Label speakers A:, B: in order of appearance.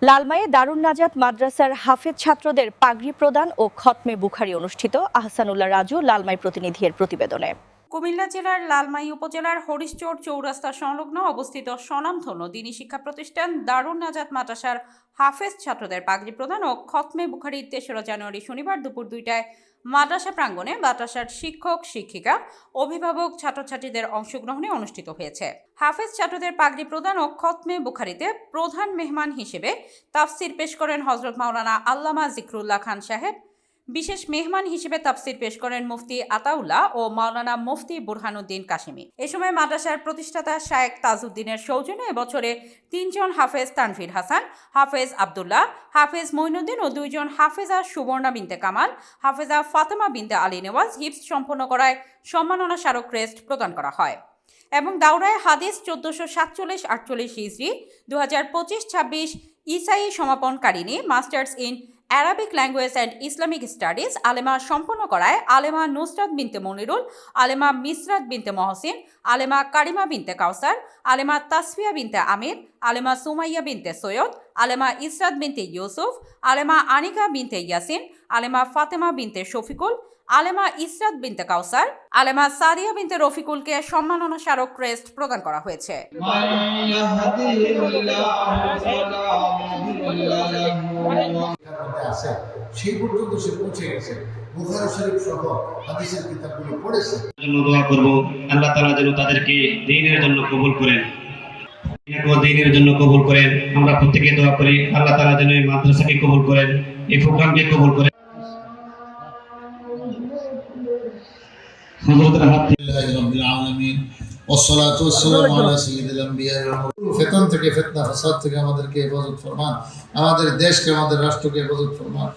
A: লালমাইয়ে দারুন নাজাত মাদ্রাসার হাফেজ ছাত্রদের পাগড়ি প্রদান ও খতমে বুখারি অনুষ্ঠিত। আহসানুল্লাহ রাজু, লালমাই প্রতিনিধির প্রতিবেদনে।
B: কুমিল্লা জেলার লালমাই উপজেলার হরিশচর চৌরাস্তা সংলগ্ন অবস্থিত স্বনামধন্য দ্বীনী শিক্ষা প্রতিষ্ঠান দারুন নাজাত মাদ্রাসার হাফেজ ছাত্রদের পাগড়ি প্রদান ও খতমে বুখারি ৩রা জানুয়ারি শনিবার দুপুর ২টায় মাদ্রাসা প্রাঙ্গণে মাদ্রাসার শিক্ষক শিক্ষিকা, অভিভাবক, ছাত্রছাত্রীদের অংশগ্রহণে অনুষ্ঠিত হয়েছে। হাফেজ ছাত্রদের পাগড়ি প্রদান ও খতমে বুখারিতে প্রধান মেহমান হিসেবে তাফসির পেশ করেন হযরত মাওলানা আল্লামা জিকরুল্লাহ খান সাহেব। বিশেষ মেহমান হিসেবে তাফসির পেশ করেন মুফতি আতাউল্লাহ ও মাওলানা মুফতি বুরহানুদ্দিন কাশিমি। এ সময় মাদ্রাসার প্রতিষ্ঠাতা শায়েখ তাজউদ্দিনের সৌজন্যে এবছরে ৩ জন হাফেজ তানভীর হাসান, হাফেজ আব্দুল্লাহ, হাফেজ মঈনুদ্দিন ও 2 জন হাফেজা সুবর্ণা বিনতে কামাল, হাফেজা ফাতেমা বিনতে আলী নেওয়াজ হিফজ সম্পন্ন করায় সম্মাননা স্মারক ক্রেস্ট প্রদান করা হয় এবং দাওরায়ে হাদিস ১৪৪৭-৪৮ হিজরি ২০২৫-২৬ ইসাই সমাপনকারিণী masters in Arabic language and Islamic studies আলেমা সম্পন্ন করায় আলেমা নুসরাত বিনতে মনিরুল, আলেমা মিসরাত বিনতে মহসিন, আলেমা কারিমা বিনতে কাউসার, আলেমা তাসফিয়া বিনতে আমির, আলেমা সুমাইয়া বিনতে সৈয়দ, আলেমা ইসরাত বিনতে ইউসুফ, আলেমা আনিকা বিনতে ইয়াসিন, আলেমা ফাতেমা বিনতে শফিকুল, আলেমা ইসরাত বিনতে কাউসার, আলেমা সাদিয়া বিনতে রফিকুলকে সম্মাননা স্মারক ক্রেস্ট প্রদান করা হয়েছে।
C: সেই পর্যন্ত সে পৌঁছে গেছে, বুখারী শরীফ সহ হাদিসের কিতাবগুলো পড়েছে।
D: জন্য দোয়া করব, আল্লাহ তাআলা যেন তাদেরকে দ্বীনের জন্য কবুল করেন, দ্বীনের জন্য কবুল করেন। আমরা প্রত্যেকে দোয়া করি আল্লাহ তাআলা যেন এই মাদ্রাসাকে কবুল করেন, এই প্রোগ্রামকে কবুল করেন। হযরতের হাত থেকে
C: রাব্বিল আলামিন والصلاة والسلام على سيد الأنبياء ফিতন থেকে, ফিতনা ফাসাদ থেকে আমাদেরকে হেফাজত ফরমান, আমাদের দেশকে, আমাদের রাষ্ট্রকে হেফাজত ফরমান।